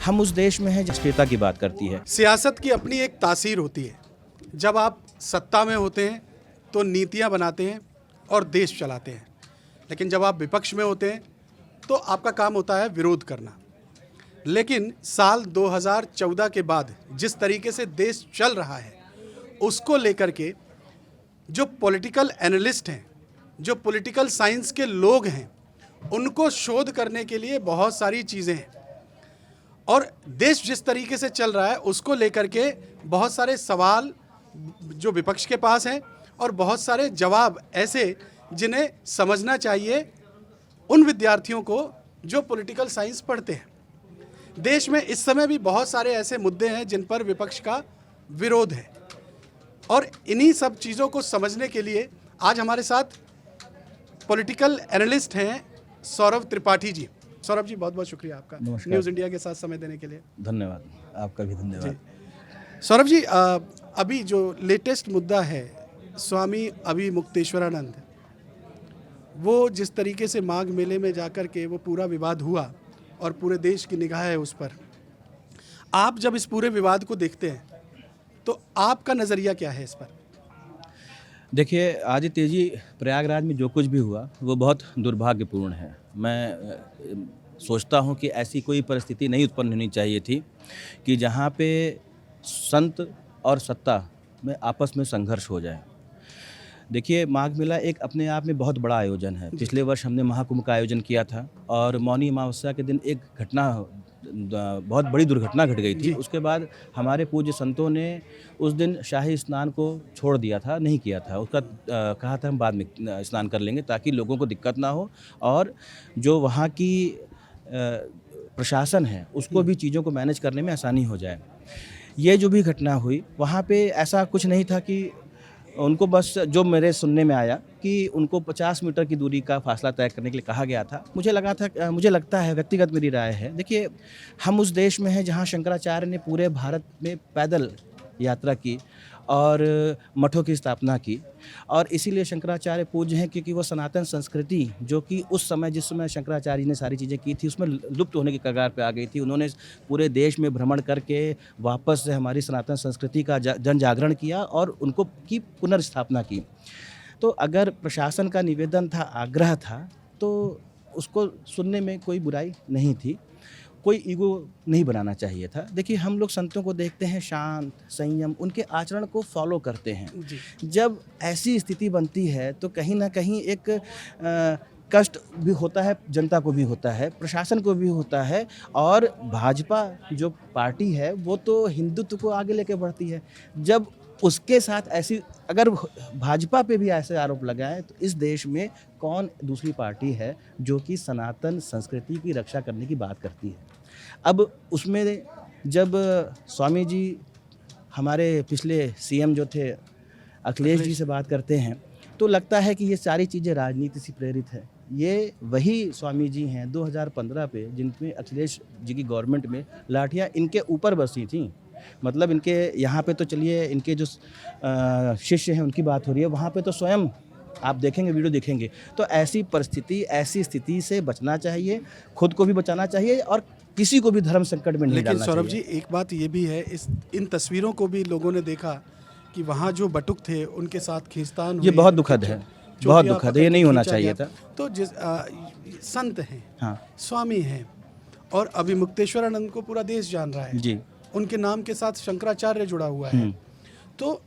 हम उस देश में हैं राष्ट्रीयता की बात करती है। सियासत की अपनी एक तासीर होती है। जब आप सत्ता में होते हैं तो नीतियां बनाते हैं और देश चलाते हैं, लेकिन जब आप विपक्ष में होते हैं तो आपका काम होता है विरोध करना। लेकिन साल 2014 के बाद जिस तरीके से देश चल रहा है उसको लेकर के जो पॉलिटिकल एनालिस्ट हैं, जो पॉलिटिकल साइंस के लोग हैं, उनको शोध करने के लिए बहुत सारी चीज़ें हैं और देश जिस तरीके से चल रहा है उसको लेकर के बहुत सारे सवाल जो विपक्ष के पास हैं और बहुत सारे जवाब ऐसे जिन्हें समझना चाहिए उन विद्यार्थियों को जो पॉलिटिकल साइंस पढ़ते हैं। देश में इस समय भी बहुत सारे ऐसे मुद्दे हैं जिन पर विपक्ष का विरोध है और इन्हीं सब चीज़ों को समझने के लिए आज हमारे साथ पॉलिटिकल एनालिस्ट हैं सौरभ त्रिपाठी जी। सौरभ जी, बहुत बहुत शुक्रिया आपका न्यूज़ इंडिया के साथ समय देने के लिए। धन्यवाद, आपका भी धन्यवाद। सौरभ जी, अभी जो लेटेस्ट मुद्दा है स्वामी अभिमुक्तेश्वरानंद, वो जिस तरीके से माघ मेले में जाकर के वो पूरा विवाद हुआ और पूरे देश की निगाह है उस पर, आप जब इस पूरे विवाद को देखते हैं तो आपका नज़रिया क्या है इस पर? देखिए, आदित्य जी, प्रयागराज में जो कुछ भी हुआ वो बहुत दुर्भाग्यपूर्ण है। मैं सोचता हूँ कि ऐसी कोई परिस्थिति नहीं उत्पन्न होनी चाहिए थी कि जहाँ पे संत और सत्ता में आपस में संघर्ष हो जाए। देखिए, माघ मेला एक अपने आप में बहुत बड़ा आयोजन है। पिछले वर्ष हमने महाकुंभ का आयोजन किया था और मौनी अमावस्या के दिन एक घटना, बहुत बड़ी दुर्घटना घट गई थी। उसके बाद हमारे पूज्य संतों ने उस दिन शाही स्नान को छोड़ दिया था, नहीं किया था। उसका कहा था हम बाद में स्नान कर लेंगे ताकि लोगों को दिक्कत ना हो और जो वहाँ की प्रशासन है उसको भी चीज़ों को मैनेज करने में आसानी हो जाए। ये जो भी घटना हुई वहाँ पे ऐसा कुछ नहीं था कि उनको, बस जो मेरे सुनने में आया कि उनको 50 मीटर की दूरी का फासला तय करने के लिए कहा गया था। मुझे लगता है, व्यक्तिगत मेरी राय है, देखिए, हम उस देश में हैं जहां शंकराचार्य ने पूरे भारत में पैदल यात्रा की और मठों की स्थापना की और इसीलिए शंकराचार्य पूज्य हैं क्योंकि वो सनातन संस्कृति जो कि उस समय, जिस समय शंकराचार्य ने सारी चीज़ें की थी, उसमें लुप्त होने की कगार पे आ गई थी। उन्होंने पूरे देश में भ्रमण करके वापस से हमारी सनातन संस्कृति का जन जागरण किया और उनको की पुनर्स्थापना की। तो अगर प्रशासन का निवेदन था, आग्रह था, तो उसको सुनने में कोई बुराई नहीं थी, कोई ईगो नहीं बनाना चाहिए था। देखिए, हम लोग संतों को देखते हैं शांत, संयम, उनके आचरण को फॉलो करते हैं। जब ऐसी स्थिति बनती है तो कहीं ना कहीं एक कष्ट भी होता है, जनता को भी होता है, प्रशासन को भी होता है और भाजपा जो पार्टी है वो तो हिंदुत्व को आगे लेके बढ़ती है। जब उसके साथ ऐसी, अगर भाजपा पे भी ऐसे आरोप लगाए तो इस देश में कौन दूसरी पार्टी है जो कि सनातन संस्कृति की रक्षा करने की बात करती है? अब उसमें जब स्वामी जी हमारे पिछले सीएम जो थे अखिलेश जी से बात करते हैं तो लगता है कि ये सारी चीज़ें राजनीति से प्रेरित है। ये वही स्वामी जी हैं 2015 पे जिनमें अखिलेश जी की गवर्नमेंट में लाठियाँ इनके ऊपर बरसी थी। मतलब इनके यहाँ पे तो चलिए, इनके जो शिष्य हैं उनकी बात हो रही है, वहाँ पे तो स्वयं आप देखेंगे, वीडियो देखेंगे। तो ऐसी परिस्थिति, ऐसी स्थिति से बचना चाहिए, खुद को भी बचाना चाहिए और किसी को भी धर्म संकट में नहीं डालना चाहिए। लेकिन सौरभ जी, एक बात ये भी है, इन तस्वीरों को भी लोगों ने देखा कि वहाँ जो बटुक थे उनके साथ खींचतान हुई। ये बहुत दुखद है, बहुत दुखद है, ये नहीं होना चाहिए था। तो जिस संत हैं, हाँ, स्वामी हैं और अभिमुक्तेश्वरानंद को पूरा देश जान रहा है जी, उनके नाम के साथ शंकराचार्य जुड़ा हुआ है, तो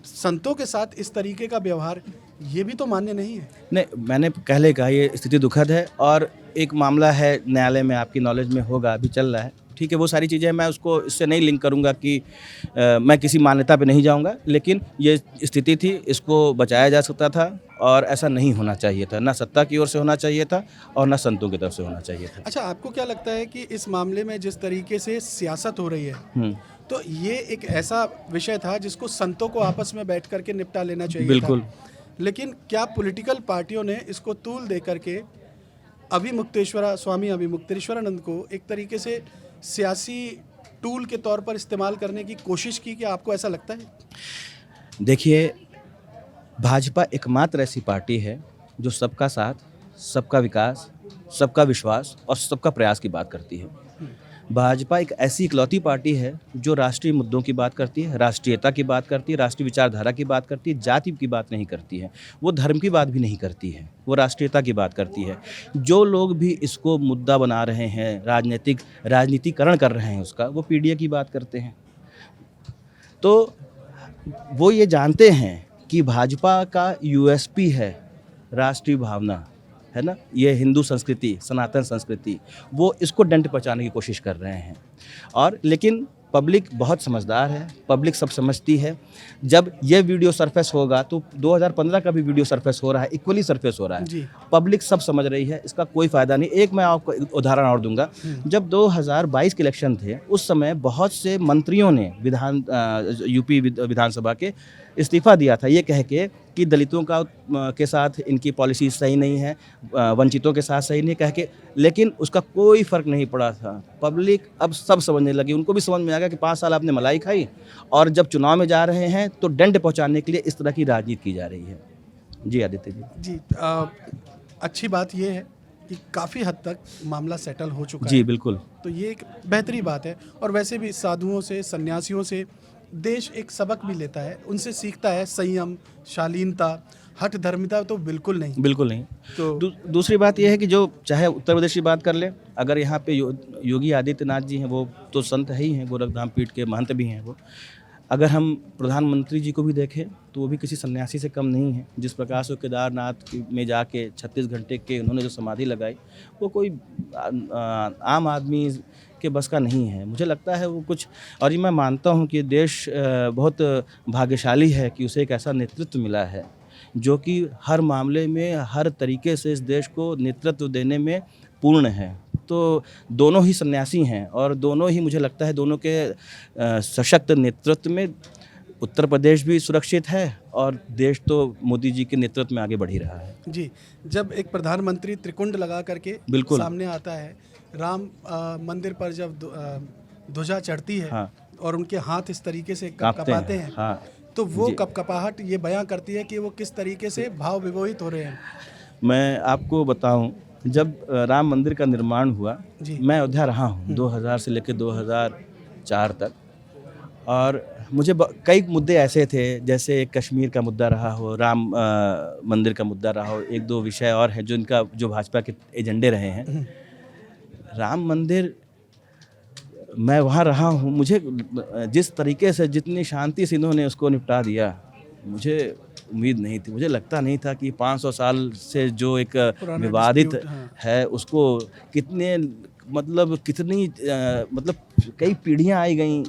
संतों के साथ इस तरीके का व्यवहार ये भी तो मान्य नहीं है। नहीं, मैंने पहले कहा ये स्थिति दुखद है और एक मामला है न्यायालय में, आपकी नॉलेज में होगा, अभी चल रहा है, ठीक है। वो सारी चीज़ें मैं उसको इससे नहीं लिंक करूंगा कि मैं किसी मान्यता पे नहीं जाऊंगा, लेकिन ये स्थिति थी, इसको बचाया जा सकता था और ऐसा नहीं होना चाहिए था। ना सत्ता की ओर से होना चाहिए था और ना संतों की तरफ से होना चाहिए था। अच्छा, आपको क्या लगता है कि इस मामले में जिस तरीके से सियासत हो रही है तो ये एक ऐसा विषय था जिसको संतों को आपस में बैठ करके निपटा लेना चाहिए? बिल्कुल। लेकिन क्या पॉलिटिकल पार्टियों ने इसको तूल दे करके स्वामी अभिमुक्तेश्वरानंद को एक तरीके से सियासी टूल के तौर पर इस्तेमाल करने की कोशिश की? क्या आपको ऐसा लगता है? देखिए, भाजपा एकमात्र ऐसी पार्टी है जो सबका साथ, सबका विकास, सबका विश्वास और सबका प्रयास की बात करती है। भाजपा एक ऐसी इकलौती पार्टी है जो राष्ट्रीय मुद्दों की बात करती है, राष्ट्रीयता की बात करती है, राष्ट्रीय विचारधारा की बात करती है, जाति की बात नहीं करती है, वो धर्म की बात भी नहीं करती है, वो राष्ट्रीयता की बात करती है। जो लोग भी इसको मुद्दा बना रहे हैं, राजनीतिकरण कर रहे हैं उसका, वो पीडीए की बात करते हैं। तो वो ये जानते हैं कि भाजपा का यूएसपी है राष्ट्रीय भावना, है ना, ये हिंदू संस्कृति, सनातन संस्कृति, वो इसको डंड पहुंचाने की कोशिश कर रहे हैं। और लेकिन पब्लिक बहुत समझदार है, पब्लिक सब समझती है। जब ये वीडियो सरफेस होगा तो 2015 का भी वीडियो सरफेस हो रहा है, इक्वली सरफेस हो रहा है जी। पब्लिक सब समझ रही है, इसका कोई फ़ायदा नहीं। एक मैं आपको उदाहरण और दूंगा, जब 2022 के इलेक्शन थे उस समय बहुत से मंत्रियों ने यूपी विधानसभा के इस्तीफ़ा दिया था, ये कह के कि दलितों के साथ इनकी पॉलिसी सही नहीं है, वंचितों के साथ सही नहीं कह के, लेकिन उसका कोई फ़र्क नहीं पड़ा था। पब्लिक अब सब समझने लगी, उनको भी समझ में आ गया कि 5 साल आपने मलाई खाई और जब चुनाव में जा रहे हैं तो डंड पहुंचाने के लिए इस तरह की राजनीति की जा रही है। जी आदित्य जी। जी, अच्छी बात ये है कि काफ़ी हद तक मामला सेटल हो चुका है। जी बिल्कुल। तो ये एक बेहतरी बात है। और वैसे भी साधुओं से, सन्यासियों से देश एक सबक भी लेता है, उनसे सीखता है संयम, शालीनता, हठ धर्मिता तो बिल्कुल नहीं। बिल्कुल नहीं। तो दूसरी बात यह है कि जो चाहे उत्तर प्रदेश की बात कर ले, अगर यहाँ पे योगी आदित्यनाथ जी हैं, वो तो संत है ही हैं, गोरखधाम पीठ के महंत भी हैं वो। अगर हम प्रधानमंत्री जी को भी देखें तो वो भी किसी सन्यासी से कम नहीं है। जिस प्रकार से केदारनाथ में जाके 36 घंटे के उन्होंने जो समाधि लगाई, वो कोई आम आदमी के बस का नहीं है। मुझे लगता है वो कुछ, और ये मैं मानता हूँ कि देश बहुत भाग्यशाली है कि उसे एक ऐसा नेतृत्व मिला है जो कि हर मामले में, हर तरीके से इस देश को नेतृत्व देने में पूर्ण है। तो दोनों ही सन्यासी हैं और दोनों ही, मुझे लगता है, दोनों के सशक्त नेतृत्व में उत्तर प्रदेश भी सुरक्षित है और देश तो मोदी जी के नेतृत्व में आगे बढ़ ही रहा है। जी, जब एक प्रधानमंत्री त्रिकुंड लगा करके बिल्कुल सामने आता है, राम मंदिर पर जब ध्वजा चढ़ती है, हाँ, और उनके हाथ इस तरीके से कांपते कपाते हैं, हाँ, तो वो जी। कपकपाहट ये बयां करती है कि वो किस तरीके से भाव विभोहित हो रहे हैं। मैं आपको बताऊं, जब राम मंदिर का निर्माण हुआ, जी। मैं अयोध्या रहा हूं 2000 से लेकर 2004 तक, और मुझे कई मुद्दे ऐसे थे, जैसे कश्मीर का मुद्दा रहा हो, राम मंदिर का मुद्दा रहा हो, 1-2 विषय और हैं जो भाजपा के एजेंडे रहे हैं। राम मंदिर, मैं वहाँ रहा हूँ, मुझे जिस तरीके से, जितनी शांति से इन्होंने उसको निपटा दिया, मुझे उम्मीद नहीं थी। मुझे लगता नहीं था कि 500 साल से जो एक विवादित dispute, हाँ। है उसको कितनी कई पीढ़ियाँ आई गईं।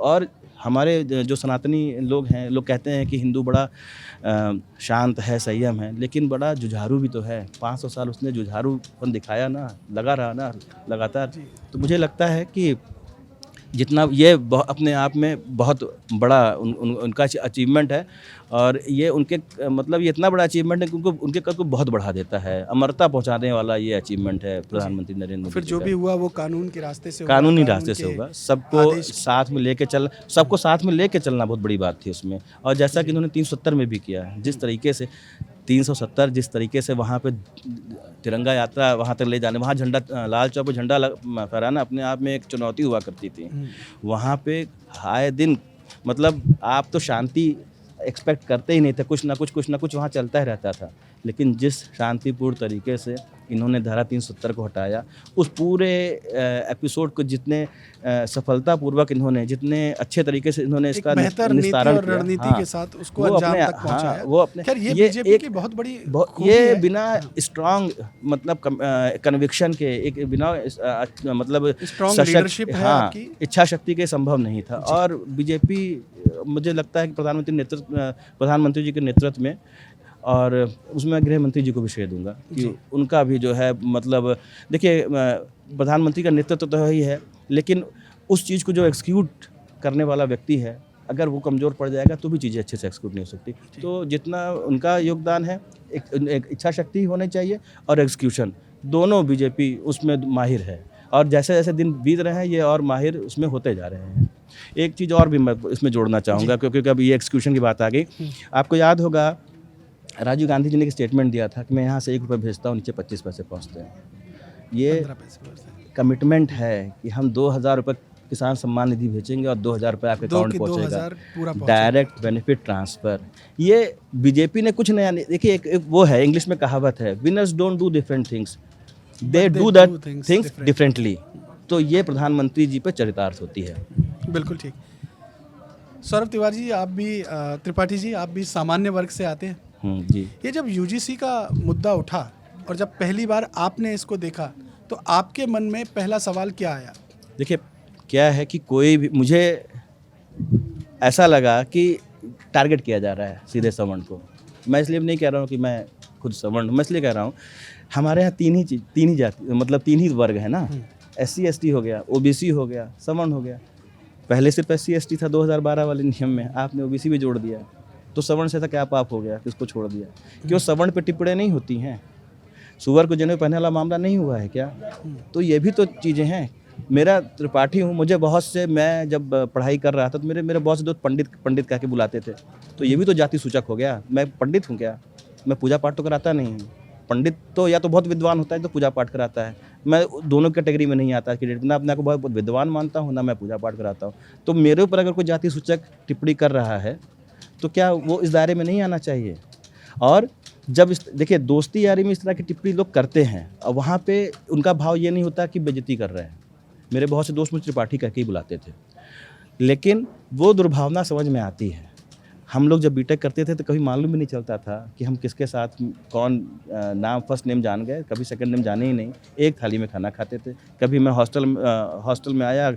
और हमारे जो सनातनी लोग हैं, लोग कहते हैं कि हिंदू बड़ा शांत है, संयम है, लेकिन बड़ा जुझारू भी तो है। 500 साल उसने जुझारूपन दिखाया ना, लगा रहा ना लगातार। तो मुझे लगता है कि जितना ये अपने आप में बहुत बड़ा उनका अचीवमेंट है, और ये उनके ये इतना बड़ा अचीवमेंट है कि उनके कद को बहुत बढ़ा देता है, अमरता पहुंचाने वाला ये अचीवमेंट है प्रधानमंत्री नरेंद्र मोदी। फिर जो भी हुआ वो कानून के रास्ते से कानूनी रास्ते से होगा। सबको साथ में लेके चलना बहुत बड़ी बात थी उसमें। और जैसा कि इन्होंने 370 में भी किया, जिस तरीके से 370, जिस तरीके से वहाँ पे तिरंगा यात्रा वहाँ तक ले जाने, वहाँ झंडा, लाल चौक पर झंडा फहराना अपने आप में एक चुनौती हुआ करती थी। वहाँ पे आए दिन आप तो शांति एक्सपेक्ट करते ही नहीं थे, कुछ ना कुछ वहाँ चलता ही रहता था। लेकिन जिस शांतिपूर्ण तरीके से इन्होंने धारा 370 को हटाया, उस पूरे एपिसोड को जितने सफलतापूर्वक इन्होंने, जितने अच्छे तरीके से इन्होंने इसका निस्तारण और रणनीति के साथ उसको अंजाम तक पहुंचाया। वो अपने, खैर ये बीजेपी की बहुत बड़ी ये बिना स्ट्रांग कन्विक्शन के, एक बिना स्ट्रांग लीडरशिप है आपकी, इच्छा शक्ति के संभव नहीं था। और बीजेपी, मुझे लगता है कि प्रधानमंत्री जी के नेतृत्व में, और उसमें गृह मंत्री जी को भी श्रेय दूंगा कि उनका भी जो है, देखिए, प्रधानमंत्री का नेतृत्व तो ही है, लेकिन उस चीज़ को जो एक्सिक्यूट करने वाला व्यक्ति है, अगर वो कमज़ोर पड़ जाएगा तो भी चीज़ें अच्छे से एक्सिक्यूट नहीं हो सकती। तो जितना उनका योगदान है, एक इच्छा शक्ति होनी चाहिए और एग्जीक्यूशन, दोनों बीजेपी उसमें माहिर है। और जैसे जैसे दिन बीत रहे हैं, ये और माहिर उसमें होते जा रहे हैं। एक चीज़ और भी मैं इसमें जोड़ना चाहूँगा, क्योंकि अब ये एक्सिक्यूशन की बात आ गई। आपको याद होगा, राजीव गांधी जी ने एक स्टेटमेंट दिया था कि मैं यहाँ से 1 रुपये भेजता हूँ, नीचे 25 पैसे पहुँचते हैं। ये कमिटमेंट है कि हम 2,000 रुपये किसान सम्मान निधि भेजेंगे और 2,000 रुपये आपके अकाउंट 2,000 पूरा पहुंचेगा, डायरेक्ट बेनिफिट ट्रांसफ़र। ये बीजेपी ने कुछ नया नहीं, देखिए एक वो है, इंग्लिश में कहावत है, winners don't do different things, they do that things differently. तो ये प्रधानमंत्री जी पे चरितार्थ होती है। बिल्कुल ठीक। सौरभ तिवारी जी, आप भी त्रिपाठी जी, आप भी सामान्य वर्ग से आते हैं। जी। ये जब यूजीसी का मुद्दा उठा और जब पहली बार आपने इसको देखा तो आपके मन में पहला सवाल क्या आया? देखिए क्या है कि कोई भी, मुझे ऐसा लगा कि टारगेट किया जा रहा है सीधे सवर्ण को। मैं इसलिए नहीं कह रहा हूँ कि मैं खुद सवर्ण हूँ, मैं इसलिए कह रहा हूँ हमारे यहाँ तीन ही जाति, मतलब 3 ही वर्ग है ना, SC ST हो गया, OBC हो गया, सवर्ण हो गया। पहले सिर्फ SC ST था 2012 वाले नियम में, आपने OBC भी जोड़ दिया, तो सवर्ण से था क्या पाप हो गया कि उसको छोड़ दिया? क्यों सवर्ण पे टिप्पणी नहीं होती हैं? सुअर को जनेऊ पहनने वाला मामला नहीं हुआ है क्या? तो ये भी तो चीज़ें हैं। मेरा त्रिपाठी हूँ, मुझे बहुत से, मैं जब पढ़ाई कर रहा था तो मेरे बहुत से दोस्त पंडित कह के बुलाते थे, तो ये भी तो जाति सूचक हो गया। मैं पंडित हूँ क्या? मैं पूजा पाठ तो कराता नहीं हूँ। पंडित तो या तो बहुत विद्वान होता है तो पूजा पाठ कराता है, मैं दोनों कैटेगरी में नहीं आता कि ना अपने को बहुत विद्वान मानता हूँ, ना मैं पूजा पाठ कराता हूँ। तो मेरे ऊपर अगर कोई जाति सूचक टिप्पणी कर रहा है तो क्या वो इस दायरे में नहीं आना चाहिए? और जब देखिए दोस्ती यारी में इस तरह की टिप्पणी लोग करते हैं और वहाँ पे उनका भाव ये नहीं होता कि बेइज्जती कर रहे हैं। मेरे बहुत से दोस्त मुझे त्रिपाठी कह के ही बुलाते थे, लेकिन वो दुर्भावना समझ में आती है। हम लोग जब बीटेक करते थे तो कभी मालूम भी नहीं चलता था कि हम किसके साथ कौन नाम फर्स्ट नेम जान गए, कभी सेकंड नेम जाने ही नहीं। एक थाली में खाना खाते थे। कभी मैं हॉस्टल में आया,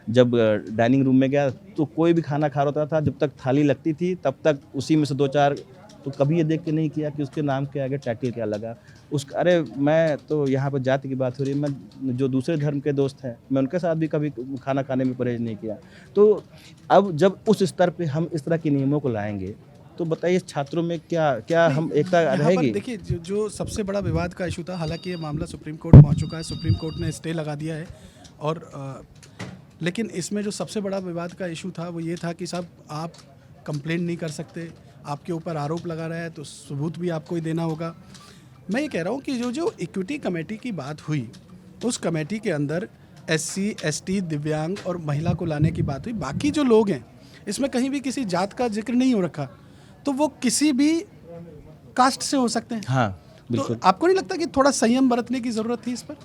जब डाइनिंग रूम में गया तो कोई भी खाना खा रहा था, जब तक थाली लगती थी तब तक उसी में से 2-4, तो कभी ये देख के नहीं किया कि उसके नाम के आगे टाइटल क्या लगा। अरे मैं तो यहाँ पर जाति की बात हो रही है, मैं जो दूसरे धर्म के दोस्त हैं मैं उनके साथ भी कभी खाना खाने में परहेज नहीं किया। तो अब जब उस स्तर पे हम इस तरह के नियमों को लाएंगे तो बताइए छात्रों में क्या हम एकता रहेगी? देखिए जो सबसे बड़ा विवाद का इशू था, हालांकि ये मामला सुप्रीम कोर्ट पहुँच चुका है, सुप्रीम कोर्ट ने स्टे लगा दिया है, और लेकिन इसमें जो सबसे बड़ा विवाद का इशू था वो ये था कि साहब आप कंप्लेंट नहीं कर सकते, आपके ऊपर आरोप लगा रहा है तो सबूत भी आपको ही देना होगा। मैं ये कह रहा हूँ कि जो इक्विटी कमेटी की बात हुई, उस कमेटी के अंदर SC ST दिव्यांग और महिला को लाने की बात हुई। बाकी जो लोग हैं इसमें कहीं भी किसी जात का जिक्र नहीं हो रखा, तो वो किसी भी कास्ट से हो सकते हैं। हाँ बिल्कुल। तो आपको नहीं लगता कि थोड़ा संयम बरतने की ज़रूरत थी इस पर?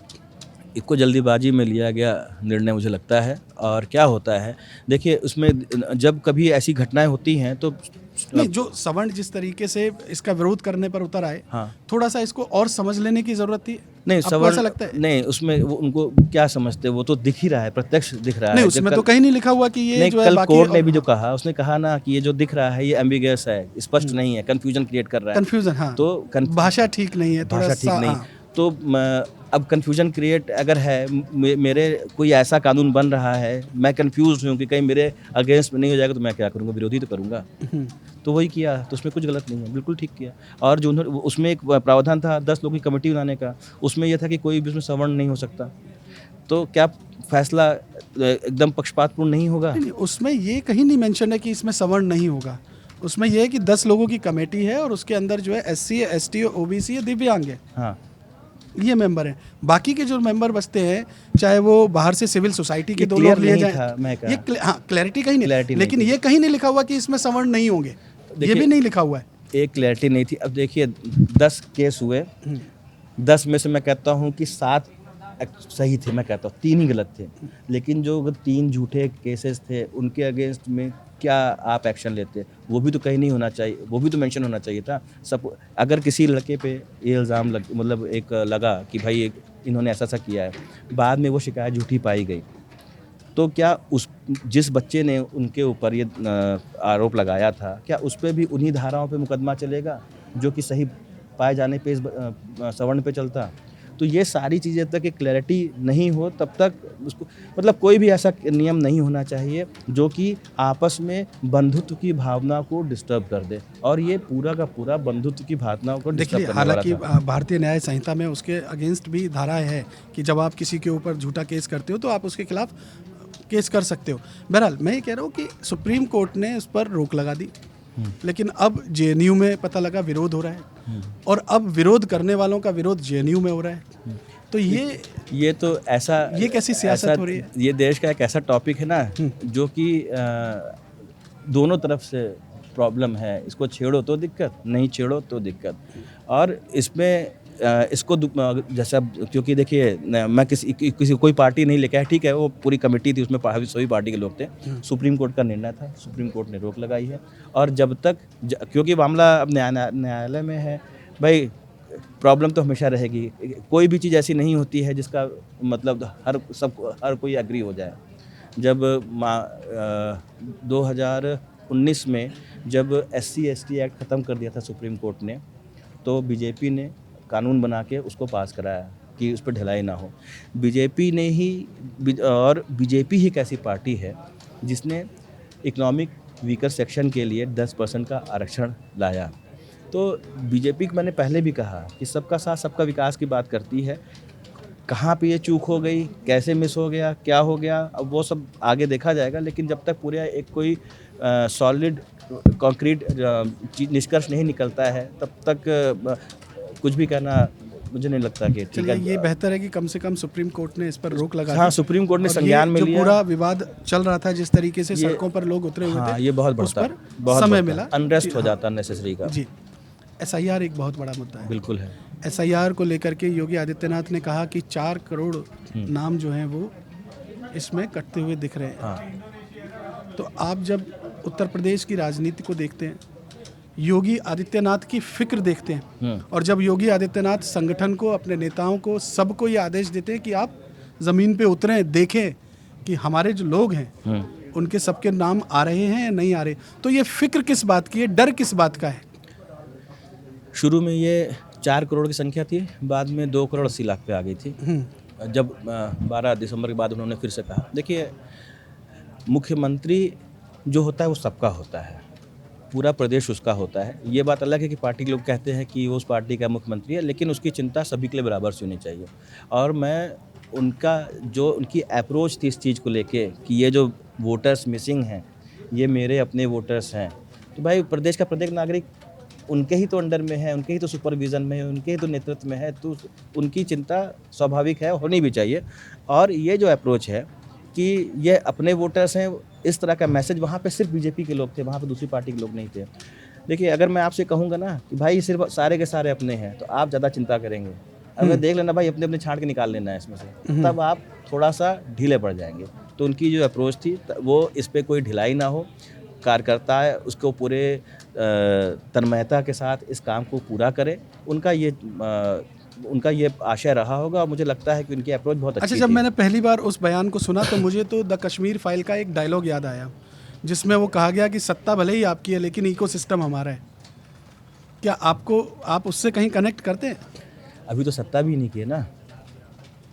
इसको जल्दीबाजी में लिया गया निर्णय मुझे लगता है। और क्या होता है देखिए, उसमें जब कभी ऐसी घटनाएं होती हैं तो नहीं, जो सवर्ण जिस तरीके से इसका विरोध करने पर उतर आए, हाँ, थोड़ा सा इसको और समझ लेने की जरूरत थी। नहीं आपको सवर्ण ऐसा लगता है? नहीं, उसमें वो उनको क्या समझते, वो तो दिख ही रहा है, प्रत्यक्ष दिख रहा नहीं, है। उसमें तो कहीं नहीं लिखा हुआ कि ये नहीं, जो है कल बाकी कोर्ट ने भी जो कहा, उसने कहा ना कि ये जो दिख रहा है ये एम्बिगस है, स्पष्ट नहीं है, कंफ्यूजन क्रिएट कर रहा है। कंफ्यूजन, हाँ, तो भाषा ठीक नहीं है, थोड़ा भाषा ठीक सा, नहीं। हाँ। तो अब कन्फ्यूजन क्रिएट अगर है, मेरे कोई ऐसा कानून बन रहा है, मैं कंफ्यूज हूँ कि कहीं मेरे अगेंस्ट में नहीं हो जाएगा, तो मैं क्या करूँगा? विरोधी तो करूँगा। तो वही किया, तो उसमें कुछ गलत नहीं है, बिल्कुल ठीक किया। और जो उसमें एक प्रावधान था 10 लोगों की कमेटी बनाने का, उसमें यह था कि कोई भी उसमें सवर्ण नहीं हो सकता। तो क्या फैसला एकदम पक्षपातपूर्ण नहीं होगा? नहीं, उसमें ये कहीं नहीं मेंशन है कि इसमें सवर्ण नहीं होगा। उसमें यह है कि 10 लोगों की कमेटी है और उसके अंदर जो है SC ST और OBC है, दिव्यांग है, हाँ, ये मेंबर हैं। बाकी के जो मेंबर बचते हैं, चाहे वो बाहर से सिविल सोसाइटी के 2 लोग लिए जाएं, ये क्लैरिटी कहीं नहीं, लेकिन ये कहीं नहीं लिखा हुआ कि इसमें सवर्ण नहीं होंगे, ये भी नहीं लिखा हुआ है। एक क्लैरिटी नहीं थी। अब देखिए 10 केस हुए, 10 में से मैं कहता हूँ कि 7 सही थे, मैं कहता हूँ 3 ही गलत थे। लेकिन जो 3 झूठे केसेस थे उनके अगेंस्ट में क्या आप एक्शन लेते, वो भी तो कहीं नहीं होना चाहिए, वो भी तो मेंशन होना चाहिए था। सब अगर किसी लड़के पे ये इल्ज़ाम मतलब एक लगा कि भाई इन्होंने ऐसा किया है, बाद में वो शिकायत झूठी पाई गई, तो क्या जिस बच्चे ने उनके ऊपर ये आरोप लगाया था, क्या उस पर भी उन्हीं धाराओं पे मुकदमा चलेगा जो कि सही पाए जाने पे इस सवर्ण पे चलता? तो ये सारी चीज़ें जब तक एक क्लैरिटी नहीं हो तब तक उसको, मतलब कोई भी ऐसा नियम नहीं होना चाहिए जो कि आपस में बंधुत्व की भावना को डिस्टर्ब कर दे, और ये पूरा का पूरा बंधुत्व की भावनाओं को डिस्टर्ब करने वाला था। हालांकि भारतीय न्याय संहिता में उसके अगेंस्ट भी धारा है कि जब आप किसी के ऊपर झूठा केस करते हो तो आप उसके खिलाफ केस कर सकते हो। बहरहाल मैं ये कह रहा हूँ कि सुप्रीम कोर्ट ने उस पर रोक लगा दी, लेकिन अब JNU में पता लगा विरोध हो रहा है, और अब विरोध करने वालों का विरोध JNU में हो रहा है। तो ये तो ऐसा, ये कैसी सियासत हो रही है? ये देश का एक ऐसा टॉपिक है ना जो कि दोनों तरफ से प्रॉब्लम है। इसको छेड़ो तो दिक्कत, नहीं छेड़ो तो दिक्कत। और इसमें इसको जैसा, क्योंकि देखिए मैं किसी कोई पार्टी नहीं लेके आया, ठीक है, वो पूरी कमेटी थी, उसमें सभी पार्टी के लोग थे। सुप्रीम कोर्ट का निर्णय था, सुप्रीम कोर्ट ने रोक लगाई है। और जब तक क्योंकि मामला अब न्यायालय में है, भाई प्रॉब्लम तो हमेशा रहेगी। कोई भी चीज़ ऐसी नहीं होती है जिसका मतलब हर कोई एग्री हो जाए। जब 2019 में जब SC/ST एक्ट ख़त्म कर दिया था सुप्रीम कोर्ट ने, तो बीजेपी ने कानून बना के उसको पास कराया कि उस पर ढिलाई ना हो। बीजेपी ही एक ऐसी पार्टी है जिसने इकोनॉमिक वीकर सेक्शन के लिए 10% का आरक्षण लाया। तो बीजेपी को मैंने पहले भी कहा कि सबका साथ सबका विकास की बात करती है। कहाँ पे ये चूक हो गई, कैसे मिस हो गया, क्या हो गया, अब वो सब आगे देखा जाएगा। लेकिन जब तक पूरा एक कोई सॉलिड कॉन्क्रीट निष्कर्ष नहीं निकलता है, तब तक कुछ भी कहना मुझे नहीं लगता कि ठीक है। ये बेहतर है कि कम से कम सुप्रीम कोर्ट ने इस पर रोक लगा दी। हाँ, सुप्रीम कोर्ट ने संज्ञान में लिया। पूरा विवाद चल रहा था, जिस तरीके से सड़कों पर लोग उतरे हुए थे, ये बहुत उस पर बहुत समय मिला, अनरेस्ट हो जाता नेसेसरी का। जी, SIR एक बहुत बड़ा मुद्दा है। बिल्कुल है। SIR को लेकर के योगी आदित्यनाथ ने कहा कि 4 करोड़ नाम जो हैं वो इसमें कटते हुए दिख रहे हैं। हाँ। तो आप जब उत्तर प्रदेश की राजनीति को देखते हैं, योगी आदित्यनाथ की फिक्र देखते हैं, और जब योगी आदित्यनाथ संगठन को, अपने नेताओं को, सबको ये आदेश देते हैं कि आप ज़मीन पे उतरें, देखें कि हमारे जो लोग हैं उनके सबके नाम आ रहे हैं या नहीं आ रहे, तो ये फिक्र किस बात की है, डर किस बात का है? शुरू में ये 4 करोड़ की संख्या थी, बाद में 2 करोड़ 80 लाख पे आ गई थी। जब 12 दिसंबर के बाद उन्होंने फिर से कहा, देखिए मुख्यमंत्री जो होता है वो सबका होता है, पूरा प्रदेश उसका होता है। ये बात अलग है कि पार्टी के लोग कहते हैं कि वो उस पार्टी का मुख्यमंत्री है, लेकिन उसकी चिंता सभी के लिए बराबर से होनी चाहिए। और मैं उनकी अप्रोच थी इस चीज़ को लेके कि ये जो वोटर्स मिसिंग हैं, ये मेरे अपने वोटर्स हैं। तो भाई प्रदेश का प्रत्येक नागरिक उनके ही तो अंडर में है, उनके ही तो सुपरविज़न में है, उनके ही तो नेतृत्व में है, तो उनकी चिंता स्वाभाविक है, होनी भी चाहिए। और ये जो अप्रोच है कि ये अपने वोटर्स हैं, इस तरह का मैसेज वहाँ पे सिर्फ बीजेपी के लोग थे, वहाँ पे दूसरी पार्टी के लोग नहीं थे। देखिए, अगर मैं आपसे कहूँगा ना कि भाई सिर्फ सारे के सारे अपने हैं, तो आप ज़्यादा चिंता करेंगे। अगर देख लेना भाई अपने अपने छांट के निकाल लेना है इसमें से, तब आप थोड़ा सा ढीले पड़ जाएंगे। तो उनकी जो अप्रोच थी वो इस पर कोई ढिलाई ना हो, कार्यकर्ता है उसको पूरे तन्मयता के साथ इस काम को पूरा करे, उनका ये आशय रहा होगा। और मुझे लगता है कि उनकी अप्रोच बहुत अच्छी थी। जब मैंने पहली बार उस बयान को सुना तो मुझे तो द कश्मीर फाइल का एक डायलॉग याद आया, जिसमें वो कहा गया कि सत्ता भले ही आपकी है लेकिन इकोसिस्टम हमारा है। क्या आप उससे कहीं कनेक्ट करते हैं? अभी तो सत्ता भी नहीं की है ना,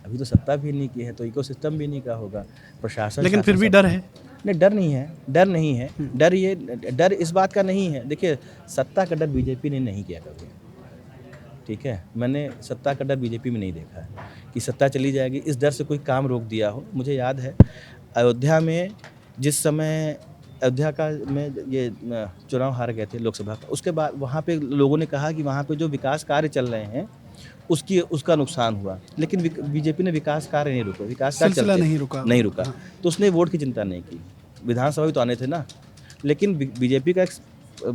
अभी तो सत्ता भी नहीं की है, तो इकोसिस्टम भी नहीं का होगा, प्रशासन। लेकिन फिर भी डर है? नहीं, डर नहीं है। डर इस बात का नहीं है। देखिए, सत्ता का डर बीजेपी ने नहीं किया कभी, ठीक है। मैंने सत्ता का डर बीजेपी में नहीं देखा है कि सत्ता चली जाएगी, इस डर से कोई काम रोक दिया हो। मुझे याद है अयोध्या में जिस समय में ये चुनाव हार गए थे लोकसभा का, उसके बाद वहाँ पे लोगों ने कहा कि वहाँ पे जो विकास कार्य चल रहे हैं उसका नुकसान हुआ, लेकिन बीजेपी ने विकास कार्य नहीं रुका, विकास कार्य नहीं रुका। तो उसने वोट की चिंता नहीं की, विधानसभा भी तो आने थे ना। लेकिन बीजेपी का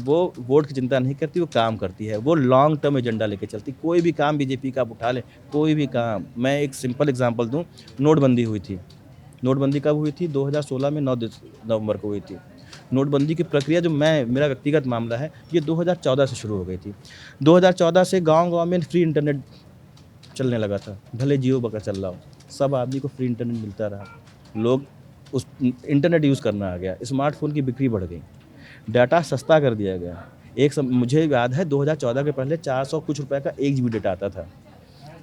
वो वोट की चिंता नहीं करती, वो काम करती है, वो लॉन्ग टर्म एजेंडा लेके चलती। कोई भी काम बीजेपी का आप उठा ले, कोई भी काम। मैं एक सिंपल एग्जांपल दूं, नोटबंदी हुई थी। नोटबंदी कब हुई थी? 2016 में 9 नवंबर को हुई थी। नोटबंदी की प्रक्रिया जो मेरा व्यक्तिगत मामला है, ये 2014 से शुरू हो गई थी। 2014 से गांव-गांव में फ्री इंटरनेट चलने लगा था, भले जियो बका चल रहा हो, सब आदमी को फ्री इंटरनेट मिलता रहा। लोग उस इंटरनेट यूज़ करना आ गया, स्मार्टफोन की बिक्री बढ़ गई, डाटा सस्ता कर दिया गया। मुझे याद है 2014 के पहले 400 कुछ रुपए का 1 GB डाटा आता था,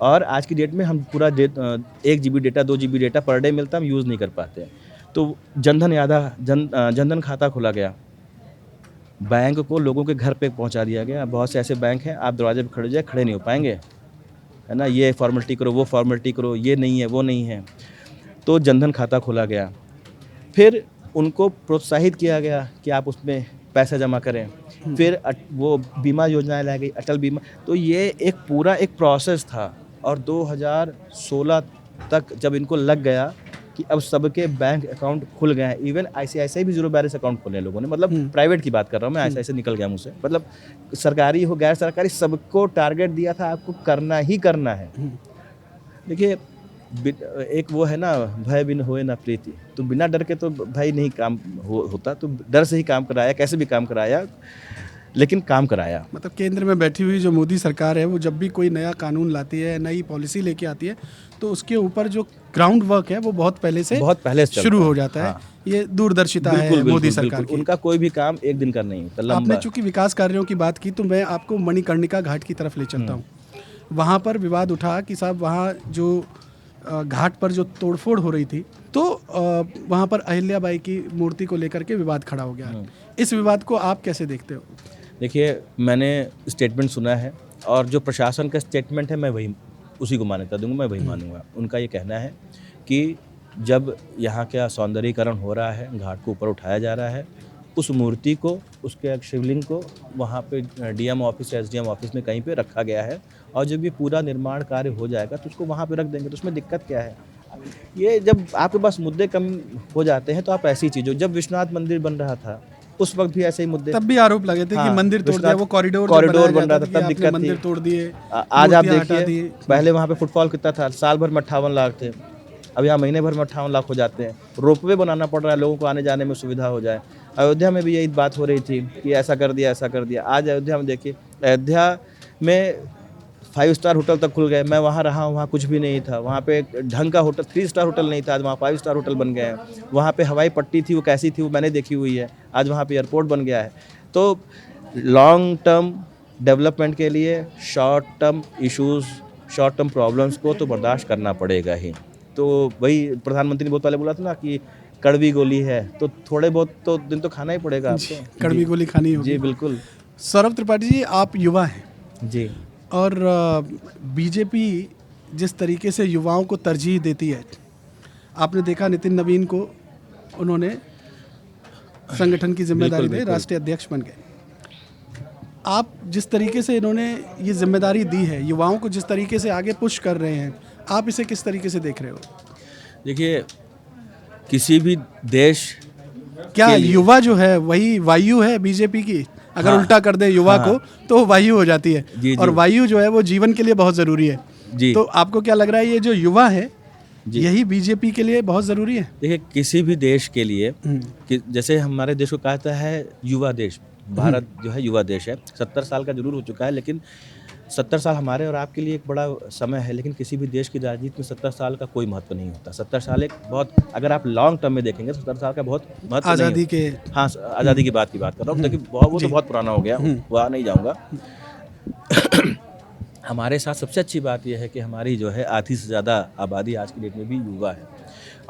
और आज की डेट में हम पूरा 1 GB data 2 GB data per day मिलता है, हम यूज़ नहीं कर पाते। तो जनधन खाता खोला गया, बैंक को लोगों के घर पे पहुंचा दिया गया। बहुत से ऐसे बैंक हैं, आप दरवाजे पे खड़े नहीं हो पाएंगे, है ना, ये फॉर्मेलिटी करो, वो फॉर्मेलिटी करो, ये नहीं है, वो नहीं है। तो जनधन खाता खोला गया, फिर उनको प्रोत्साहित किया गया कि आप उसमें पैसा जमा करें। फिर वो बीमा योजनाएं लाई गई, अटल बीमा। तो ये एक पूरा एक प्रोसेस था, और 2016 तक जब इनको लग गया कि अब सबके बैंक अकाउंट खुल गए हैं, इवन आईसीआईसीआई भी जीरो बैलेंस अकाउंट खोले हैं लोगों ने, मतलब प्राइवेट की बात कर रहा हूँ मैं, आईसीआईसीआई निकल गया मुझसे, मतलब सरकारी हो गैर सरकारी सबको टारगेट दिया था आपको करना ही करना है। देखिए एक वो है ना, भय बिन होए ना प्रीति, तो बिना डर के तो भाई नहीं काम होता, तो डर से ही काम कराया, कैसे भी काम कराया, लेकिन काम कराया। मतलब केंद्र में बैठी हुई जो मोदी सरकार है वो जब भी कोई नया कानून लाती है, नई पॉलिसी लेके आती है, तो उसके ऊपर जो ग्राउंड वर्क है वो बहुत पहले से शुरू हो जाता है। हाँ। ये दूरदर्शिता है मोदी सरकार की। उनका कोई भी काम एक दिन का नहीं होता, लंबा। आपने चूंकि विकास कार्यों की बात की तो मैं आपको मणिकर्णिका घाट की तरफ ले चलता हूँ। वहाँ पर विवाद उठा कि साहब वहाँ जो घाट पर जो तोड़फोड़ हो रही थी, तो वहाँ पर अहिल्याबाई की मूर्ति को लेकर के विवाद खड़ा हो गया। इस विवाद को आप कैसे देखते हो? देखिए मैंने स्टेटमेंट सुना है, और जो प्रशासन का स्टेटमेंट है मैं वही उसी को मान्यता दूंगा, मैं वही मानूंगा। उनका ये कहना है कि जब यहाँ का सौंदर्यीकरण हो रहा है, घाट को ऊपर उठाया जा रहा है, उस मूर्ति को, उसके शिवलिंग को वहाँ पे डीएम ऑफिस, एसडीएम ऑफिस में कहीं पे रखा गया है, और जब ये पूरा निर्माण कार्य हो जाएगा तो उसको वहाँ पे रख देंगे, तो उसमें दिक्कत क्या है? ये जब आपके पास मुद्दे कम हो जाते हैं तो आप ऐसी चीज़ों, जब विश्वनाथ मंदिर बन रहा था उस वक्त भी ऐसे ही मुद्दे, तब भी आरोप लगे थे कि मंदिर तोड़ दिया, वो कॉरिडोर बन रहा था तब दिक्कत मंदिर तोड़ दिए। आज आप देखिए पहले वहाँ पे फुटफॉल कितना था, साल भर में 58 लाख थे, अब यहाँ महीने भर में 58 लाख हो जाते हैं। रोपवे बनाना पड़ रहा है लोगों को आने जाने में सुविधा हो जाए। अयोध्या में भी यही बात हो रही थी कि ऐसा कर दिया, ऐसा कर दिया। आज अयोध्या में देखिए, अयोध्या में 5 स्टार होटल तक खुल गए। मैं वहाँ रहा हूँ, वहाँ कुछ भी नहीं था, वहाँ पे ढंग का होटल 3 स्टार होटल नहीं था, आज वहाँ 5 स्टार होटल बन गए हैं। वहाँ पे हवाई पट्टी थी, वो कैसी थी वो मैंने देखी हुई है, आज वहाँ पे एयरपोर्ट बन गया है। तो लॉन्ग टर्म डेवलपमेंट के लिए short term issues, short term problems को तो बर्दाश्त करना पड़ेगा ही। तो वही प्रधानमंत्री ने बहुत पहले बोला था ना कि कड़वी गोली है, तो थोड़े बहुत तो दिन तो खाना ही पड़ेगा आपको, कड़वी गोली खानी होगी। जी बिल्कुल। सौरभ त्रिपाठी जी, आप युवा हैं जी, और बीजेपी जिस तरीके से युवाओं को तरजीह देती है, आपने देखा नितिन नवीन को उन्होंने संगठन की जिम्मेदारी दी, राष्ट्रीय अध्यक्ष बन गए। आप जिस तरीके से इन्होंने ये जिम्मेदारी दी है, युवाओं को जिस तरीके से आगे पुश कर रहे हैं, आप इसे किस तरीके से देख रहे हो? देखिए किसी भी देश, क्या युवा जो है वही वायु है बीजेपी की? अगर उल्टा कर दे युवा को तो वायु हो जाती है। जी, और वायु जो है वो जीवन के लिए बहुत ज़रूरी है। जी। तो आपको क्या लग रहा है ये जो युवा है यही बीजेपी के लिए बहुत ज़रूरी है? देखिए किसी भी देश के लिए कि जैसे हमारे देश को कहता है युवा देश, भारत जो है युवा देश है। 70 साल का जरूर हो चुका है, लेकिन 70 साल हमारे और आपके लिए एक बड़ा समय है, लेकिन किसी भी देश की राजनीति में 70 साल का कोई महत्व नहीं होता। 70 साल एक बहुत, अगर आप लॉन्ग टर्म में देखेंगे 70 साल का बहुत महत्व आज़ादी के, हाँ आज़ादी की बात कर रहा हूँ। देखिए वो तो बहुत पुराना हो गया, वहाँ नहीं जाऊँगा। हमारे साथ सबसे अच्छी बात यह है कि हमारी जो है आधी से ज़्यादा आबादी आज की डेट में भी युवा है।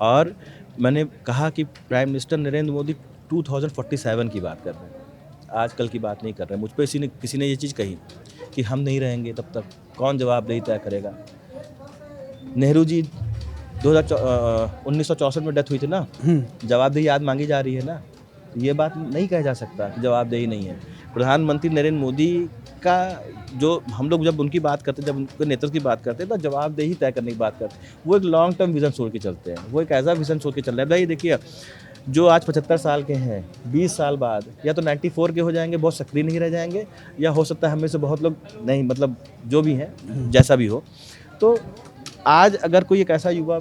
और मैंने कहा कि प्राइम मिनिस्टर नरेंद्र मोदी 2047 की बात कर रहे हैं, आजकल की बात नहीं कर रहे हैं। मुझ पर किसी ने ये चीज़ कही कि हम नहीं रहेंगे तब तक कौन जवाबदेही तय करेगा। नेहरू जी 1964 में डेथ हुई थी ना, जवाबदेही आज मांगी जा रही है ना, तो ये बात नहीं कहा जा सकता कि जवाबदेही नहीं है। प्रधानमंत्री नरेंद्र मोदी का जो हम लोग जब उनकी बात करते हैं, जब उनके नेतृत्व की बात करते हैं, तो जवाबदेही तय करने की बात करते हैं। वो एक लॉन्ग टर्म विजन सोच के चलते हैं, वो एक ऐसा विजन सोच के चल रहा है। भाई देखिए जो आज 75 साल के हैं, 20 साल बाद या तो 94 के हो जाएंगे, बहुत सक्रिय नहीं रह जाएंगे, या हो सकता है हमें से बहुत लोग नहीं, मतलब जो भी हैं जैसा भी हो। तो आज अगर कोई एक ऐसा युवा,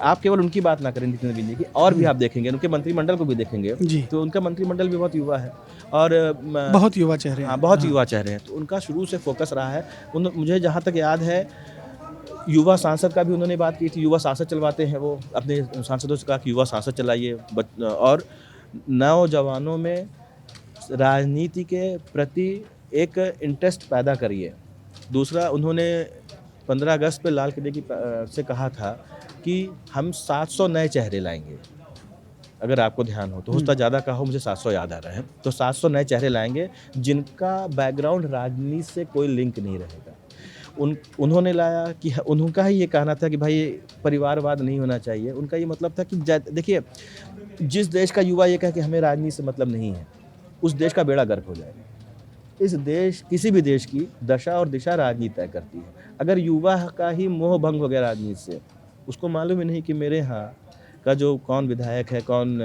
आप केवल उनकी बात ना करें नितिन नवीन जी की, और भी आप देखेंगे उनके मंत्रिमंडल को भी देखेंगे तो उनका मंत्रिमंडल भी बहुत युवा है और बहुत युवा चेहरे हैं। हाँ, बहुत युवा चेहरे हैं। तो उनका शुरू से फोकस रहा है। मुझे जहाँ तक याद है युवा सांसद का भी उन्होंने बात की थी। युवा सांसद चलवाते हैं, वो अपने सांसदों से कहा कि युवा सांसद चलाइए और नौजवानों में राजनीति के प्रति एक इंटरेस्ट पैदा करिए। दूसरा, उन्होंने 15 अगस्त पे लाल किले की से कहा था कि हम 700 नए चेहरे लाएंगे। अगर आपको ध्यान हो तो, होता ज़्यादा का हो, मुझे 700 याद आ रहा है। तो 700 नए चेहरे लाएंगे जिनका बैकग्राउंड राजनीति से कोई लिंक नहीं रहेगा। उन्होंने लाया कि उनका ही ये कहना था कि भाई परिवारवाद नहीं होना चाहिए। उनका ये मतलब था कि देखिए जिस देश का युवा ये कहे कि हमें राजनीति से मतलब नहीं है, उस देश का बेड़ा गर्क हो जाएगा। इस देश किसी भी देश की दशा और दिशा राजनीति तय करती है। अगर युवा का ही मोह भंग हो गया राजनीति से, उसको मालूम ही नहीं कि मेरे यहाँ का जो कौन विधायक है, कौन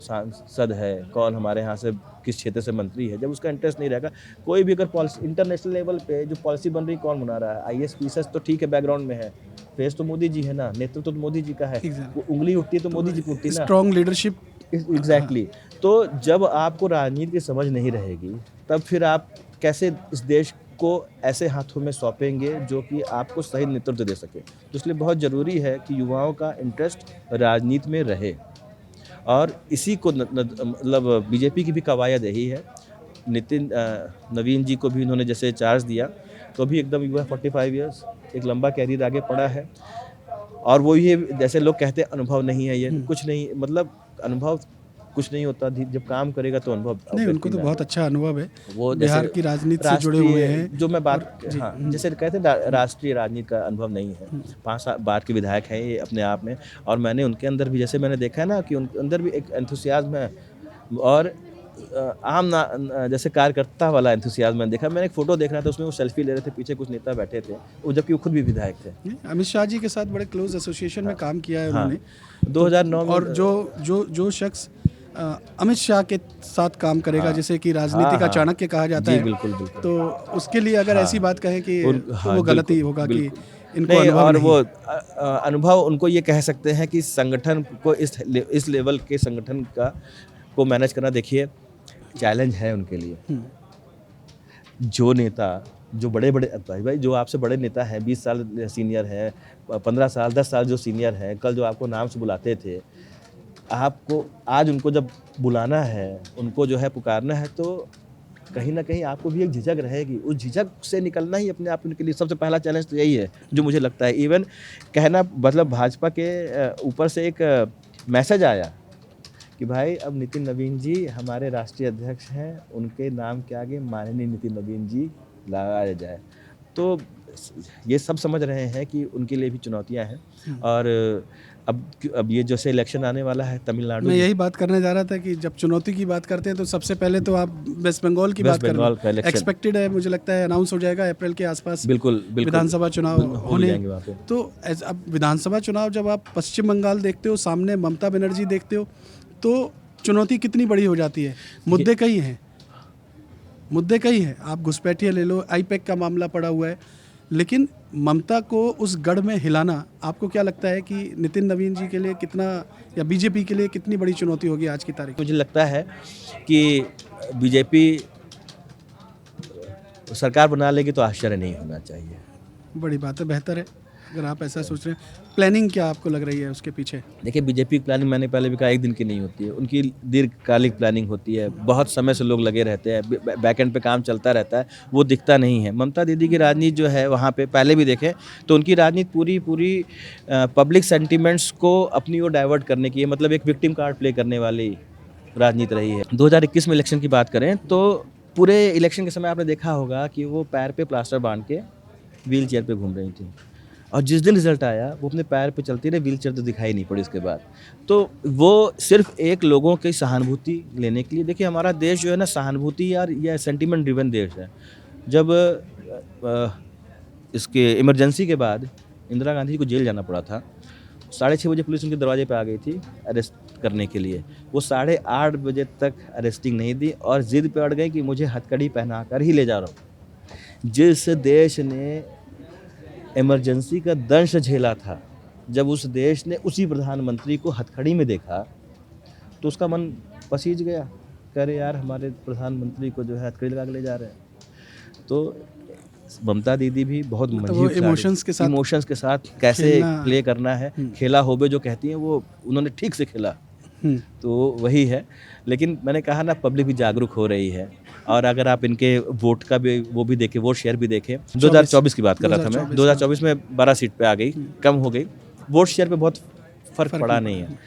सांसद है, कौन हमारे यहाँ से किस क्षेत्र से मंत्री है, जब उसका इंटरेस्ट नहीं रहेगा, कोई भी अगर पॉलिसी इंटरनेशनल लेवल पे जो पॉलिसी बन रही कौन बना रहा है, आईएएस पीएस तो ठीक है बैकग्राउंड में है, फेस तो मोदी जी है ना, नेतृत्व तो मोदी जी का है, वो उंगली उठती है तो मोदी जी की उठती है ना, स्ट्रॉन्ग लीडरशिप। एग्जैक्टली। तो जब आपको राजनीति की समझ नहीं रहेगी, तब फिर आप कैसे इस देश को ऐसे हाथों में सौंपेंगे जो कि आपको सही नेतृत्व दे सके। तो इसलिए बहुत ज़रूरी है कि युवाओं का इंटरेस्ट राजनीति में रहे, और इसी को मतलब बीजेपी की भी कवायद यही है। नितिन नवीन जी को भी इन्होंने जैसे चार्ज दिया, तो भी एकदम युवा 45 इयर्स, एक लंबा कैरियर आगे पड़ा है, और वो ये जैसे लोग कहते हैं अनुभव नहीं है, ये कुछ नहीं, मतलब अनुभव कुछ नहीं होता, जब काम करेगा तो अनुभव। नहीं, उनको तो बहुत अच्छा अनुभव है, वो बिहार की राजनीति से जुड़े हुए हैं। जो मैं बात, हाँ, जैसे कहते हैं राष्ट्रीय राजनीति का अनुभव नहीं है, 5 बार के विधायक हैं ये अपने आप में, और मैंने उनके अंदर भी जैसे मैंने देखा है ना कि उनके अंदर भी एक एंथुसियाज्म है, और जैसे कार्यकर्ता वाला एंथुसियाज्म मैंने देखा। मैंने एक फोटो देख रहा था, उसमें वो सेल्फी ले रहे थे, पीछे कुछ नेता बैठे थे, वो जबकि वो खुद भी विधायक थे। अमित शाह जी के साथ बड़े क्लोज एसोसिएशन में काम किया है उन्होंने 2009 में। और जो शख्स अमित शाह के साथ काम करेगा, जैसे कि राजनीति का चाणक्य कहा जाता है, बिल्कुल बिल्कुल, तो उसके लिए अगर ऐसी बात कहें कि तो वो गलती होगा कि इनको नहीं, अनुभव और नहीं। वो अनुभव उनको ये कह सकते हैं कि संगठन को इस लेवल के संगठन को मैनेज करना, देखिए चैलेंज है उनके लिए। जो नेता, जो बड़े भाई जो आपसे बड़े नेता हैं, 20 साल सीनियर है, 15 साल 10 साल जो सीनियर है, कल जो आपको नाम से बुलाते थे, आपको आज उनको जब बुलाना है, उनको जो है पुकारना है, तो कहीं ना कहीं आपको भी एक झिझक रहेगी। उस झिझक से निकलना ही अपने आप उनके लिए सबसे पहला चैलेंज तो यही है, जो मुझे लगता है। इवन कहना मतलब भाजपा के ऊपर से एक मैसेज आया कि भाई अब नितिन नवीन जी हमारे राष्ट्रीय अध्यक्ष हैं, उनके नाम के आगे माननीय नितिन नवीन जी लगाया जाए। तो ये सब समझ रहे हैं कि उनके लिए भी चुनौतियां हैं। और अब ये जैसे इलेक्शन आने वाला है तमिलनाडु, मैं यही बात करने जा रहा था कि जब चुनौती की बात करते हैं तो सबसे पहले तो आप वेस्ट बंगाल की बात कर रहे हैं। एक्सपेक्टेड है, मुझे लगता है अनाउंस हो जाएगा अप्रैल के आसपास। बिल्कुल विधानसभा चुनाव होने, तो अब विधानसभा चुनाव जब आप पश्चिम बंगाल देखते हो, सामने ममता बनर्जी देखते हो, तो चुनौती कितनी बड़ी हो जाती है। मुद्दे कई हैं, आप घुसपैठिया ले लो, आईपैक का मामला पड़ा हुआ है, लेकिन ममता को उस गढ़ में हिलाना, आपको क्या लगता है कि नितिन नवीन जी के लिए कितना, या बीजेपी के लिए कितनी बड़ी चुनौती होगी आज की तारीख? मुझे लगता है कि बीजेपी सरकार बना लेगी तो आश्चर्य नहीं होना चाहिए। बड़ी बात है, बेहतर है अगर आप ऐसा सोच रहे हैं। प्लानिंग क्या आपको लग रही है उसके पीछे? देखिए, बीजेपी की प्लानिंग मैंने पहले भी कहा, एक दिन की नहीं होती है, उनकी दीर्घकालिक प्लानिंग होती है। बहुत समय से लोग लगे रहते हैं, बैकएंड पे काम चलता रहता है, वो दिखता नहीं है। ममता दीदी की राजनीति जो है, वहाँ पे पहले भी देखें तो उनकी राजनीति पूरी पब्लिक सेंटिमेंट्स को अपनी ओर डाइवर्ट करने की है, मतलब एक विक्टिम कार्ड प्ले करने वाली राजनीति रही है। 2021 में इलेक्शन की बात करें तो पूरे इलेक्शन के समय आपने देखा होगा कि वो पैर पे प्लास्टर बांध के व्हील चेयर पे घूम रही थी, और जिस दिन रिजल्ट आया वो अपने पैर पे चलती रही, व्हील चेयर तो दिखाई नहीं पड़ी उसके बाद। तो वो सिर्फ एक लोगों की सहानुभूति लेने के लिए, देखिए हमारा देश जो है ना, सहानुभूति या सेंटिमेंट ड्रिवन देश है। जब इसके इमरजेंसी के बाद इंदिरा गांधी जी को जेल जाना पड़ा था, 6:30 बजे पुलिस उनके दरवाजे पे आ गई थी अरेस्ट करने के लिए। वो 8:30 बजे तक अरेस्टिंग नहीं दी, और जिद पे अड़ गई कि मुझे हथकड़ी पहना कर ही ले जा रहा हूँ। जिस देश ने इमरजेंसी का दंश झेला था, जब उस देश ने उसी प्रधानमंत्री को हथकड़ी में देखा तो उसका मन पसीज गया, कह रहे यार हमारे प्रधानमंत्री को जो है हथकड़ी लगा के ले जा रहे हैं। तो ममता दीदी भी बहुत इमोशंस के साथ कैसे प्ले करना है, खेला होबे जो कहती हैं, वो उन्होंने ठीक से खेला। तो वही है। लेकिन मैंने कहा ना, पब्लिक भी जागरूक हो रही है, और अगर आप इनके वोट का भी वो भी देखें, वोट शेयर भी देखें। 2024 की बात कर रहा था मैं, 2024 में 12 सीट पे आ गई, कम हो गई, वोट शेयर पे बहुत फर्क पड़ा नहीं है।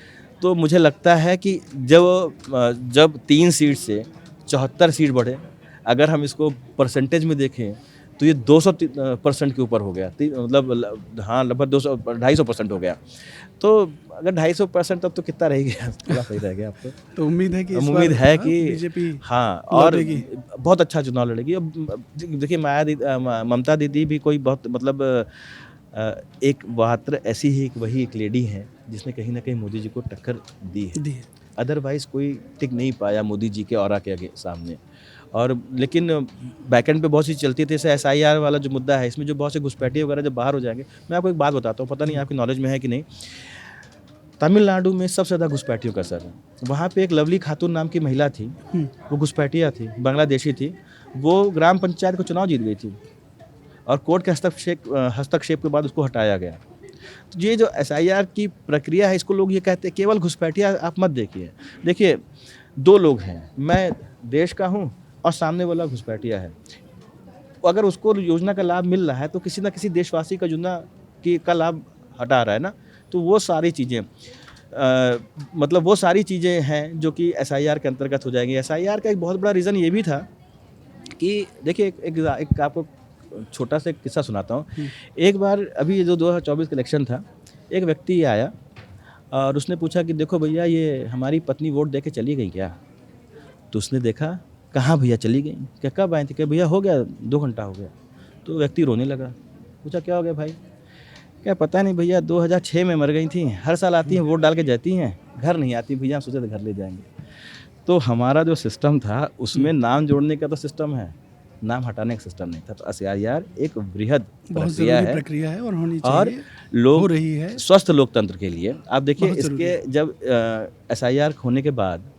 तो मुझे लगता है कि जब 3 सीट से 74 सीट बढ़े, अगर हम इसको परसेंटेज में देखें तो ये 200% के ऊपर हो गया, मतलब हाँ लगभग 200-250% हो गया। तो अगर 250% तब तो कितना रह गया, थोड़ा सही रह गया अब तो उम्मीद है कि इस उम्मीद बार, है हाँ, कि बीजेपी हाँ, और लौटेगी। बहुत अच्छा चुनाव लड़ेगी। अब देखिए ममता दीदी भी कोई बहुत मतलब एक मात्र ऐसी ही वही एक लेडी है जिसने कहीं ना कहीं मोदी जी को टक्कर दी है। दी है। अदरवाइज़ कोई टिक नहीं पाया मोदी जी के ऑरा के आगे सामने। और लेकिन बैकएंड पे बहुत सी चलती थी, जैसे SIR वाला जो मुद्दा है, इसमें जो बहुत से घुसपैठिए वगैरह जब बाहर हो जाएंगे। मैं आपको एक बात बताता हूँ, पता नहीं आपकी नॉलेज में है कि नहीं, तमिलनाडु में सबसे ज़्यादा घुसपैठियों का असर है। वहाँ पे एक लवली खातून नाम की महिला थी, वो घुसपैठिया थी, बांग्लादेशी थी, वो ग्राम पंचायत को चुनाव जीत गई थी और कोर्ट के हस्तक्षेप के बाद उसको हटाया गया। तो ये जो SIR की प्रक्रिया है, इसको लोग ये कहते हैं केवल घुसपैठिया आप मत देखिए। देखिए 2 लोग हैं, मैं देश का हूँ और सामने वाला घुसपैठिया है। अगर उसको योजना का लाभ मिल रहा है तो किसी ना किसी देशवासी का का लाभ हटा रहा है ना, तो वो सारी चीज़ें मतलब वो सारी चीज़ें हैं जो कि SIR के अंतर्गत हो जाएंगी। SIR का एक बहुत बड़ा रीज़न ये भी था कि देखिए एक आपको छोटा सा किस्सा सुनाता हूँ। एक बार अभी ये जो 2024 का इलेक्शन था, एक व्यक्ति आया और उसने पूछा कि देखो भैया, ये हमारी पत्नी वोट दे के चली गई क्या? तो उसने देखा, कहाँ भैया चली गई? क्या कब आई थी? क्या भैया हो गया 2 घंटा हो गया। तो व्यक्ति रोने लगा। पूछा क्या हो गया भाई? क्या पता नहीं भैया, 2006 में मर गई थी, हर साल आती हैं वोट डाल के जाती हैं, घर नहीं आती भैया, हम सोचे थे घर ले जाएंगे। तो हमारा जो सिस्टम था उसमें नाम जोड़ने का तो सिस्टम है, नाम हटाने का सिस्टम नहीं था। तो SIR एक वृहद बहुत प्रक्रिया ज़रूरी है प्रक्रिया है और होनी और चाहिए, लोग हो रही है। स्वस्थ लोकतंत्र के लिए आप देखिए बहुत ज़रूरी इसके जब SIR होने के बाद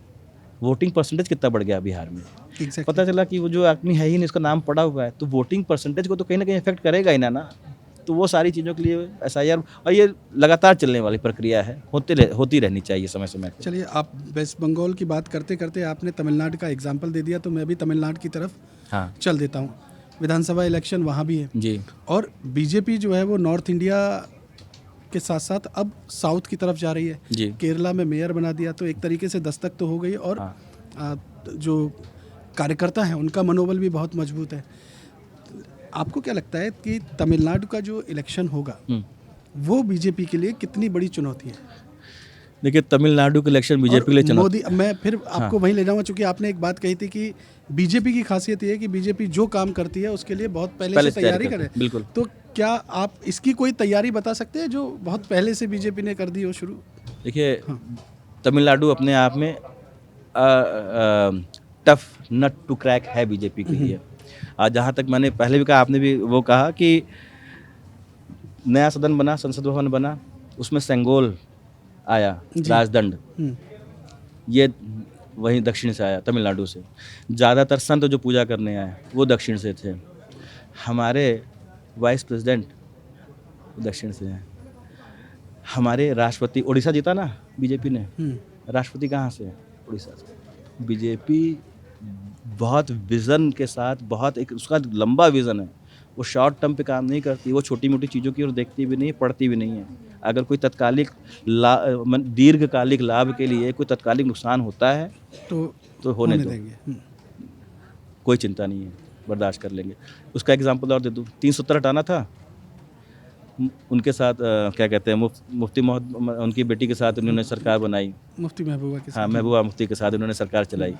वोटिंग परसेंटेज कितना बढ़ गया बिहार में। Exactly. पता चला कि वो जो आदमी है ही नहीं, उसका नाम पड़ा हुआ है, तो वोटिंग परसेंटेज को तो कहीं ना कहीं इफेक्ट करेगा ही ना। तो वो सारी चीज़ों के लिए SIR, और ये लगातार चलने वाली प्रक्रिया है, होती रहनी चाहिए समय समय पर। चलिए, आप वेस्ट बंगाल की बात करते करते आपने तमिलनाडु का एग्जाम्पल दे दिया, तो मैं भी तमिलनाडु की तरफ हाँ चल देता हूँ। विधानसभा इलेक्शन वहाँ भी है जी और बीजेपी जो है वो नॉर्थ इंडिया के साथ साथ अब साउथ की तरफ जा रही है। जी केरला में मेयर बना दिया, तो एक तरीके से दस्तक तो हो गई और हाँ। जो कार्यकर्ता हैं उनका मनोबल भी बहुत मजबूत है। आपको क्या लगता है कि तमिलनाडु का जो इलेक्शन होगा वो बीजेपी के लिए कितनी बड़ी चुनौती है? देखिए तमिलनाडु के इलेक्शन बीजेपी के लिए चुनौती। मोदी, मैं फिर आपको वहीं ले जाऊंगा, चूंकि आपने एक बात कही थी कि बीजेपी की खासियत ये है कि बीजेपी जो काम करती है उसके लिए बहुत पहले से तैयारी करे। बिल्कुल। तो क्या आप इसकी कोई तैयारी बता सकते हैं जो बहुत पहले से बीजेपी ने कर दी हो शुरू? देखिए तमिलनाडु अपने आप में टफ नट टू क्रैक है बीजेपी के लिए। जहाँ तक मैंने पहले भी कहा, आपने भी वो कहा कि नया सदन बना, संसद भवन बना, उसमें सेंगोल आया राजदंड, ये वहीं दक्षिण से आया, तमिलनाडु से। ज़्यादातर संत जो पूजा करने आए वो दक्षिण से थे। हमारे वाइस प्रेसिडेंट दक्षिण से हैं। हमारे राष्ट्रपति, उड़ीसा जीता ना बीजेपी ने, राष्ट्रपति कहाँ से है? उड़ीसा से। बीजेपी बहुत विज़न के साथ, बहुत एक उसका लंबा विज़न है, वो शॉर्ट टर्म पे काम नहीं करती, वो छोटी मोटी चीज़ों की ओर देखती भी नहीं है, पढ़ती भी नहीं है। अगर कोई तत्कालिक दीर्घकालिक लाभ के लिए कोई तत्कालिक नुकसान होता है तो होने दो, कोई चिंता नहीं है, बर्दाश्त कर लेंगे। उसका एग्जांपल और दे दूँ, 370 हटाना था, उनके साथ क्या कहते हैं, मुफ्ती मोहम्मद, उनकी बेटी के साथ उन्होंने सरकार बनाई, मुफ्ती महबूबा के साथ। हाँ, महबूबा मुफ्ती के साथ उन्होंने सरकार चलाई।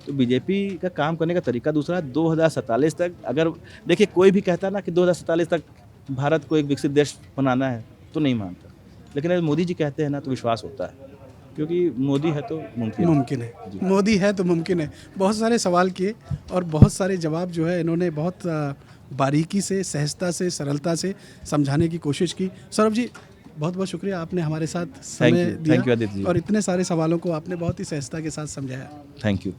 तो बीजेपी का काम करने का तरीका दूसरा है। 2047 तक, अगर देखिए कोई भी कहता ना कि 2047 तक भारत को एक विकसित देश बनाना है तो नहीं मानता, लेकिन अगर मोदी जी कहते हैं ना तो विश्वास होता है, क्योंकि मोदी है तो मुमकिन है। मोदी है तो मुमकिन है। बहुत सारे सवाल किए और बहुत सारे जवाब जो है इन्होंने बहुत बारीकी से, सहजता से, सरलता से समझाने की कोशिश की। सौरभ जी, बहुत बहुत शुक्रिया, आपने हमारे साथ समय दिया थैंक यू आदित्य जी, और इतने सारे सवालों को आपने बहुत ही सहजता के साथ समझाया। Thank you.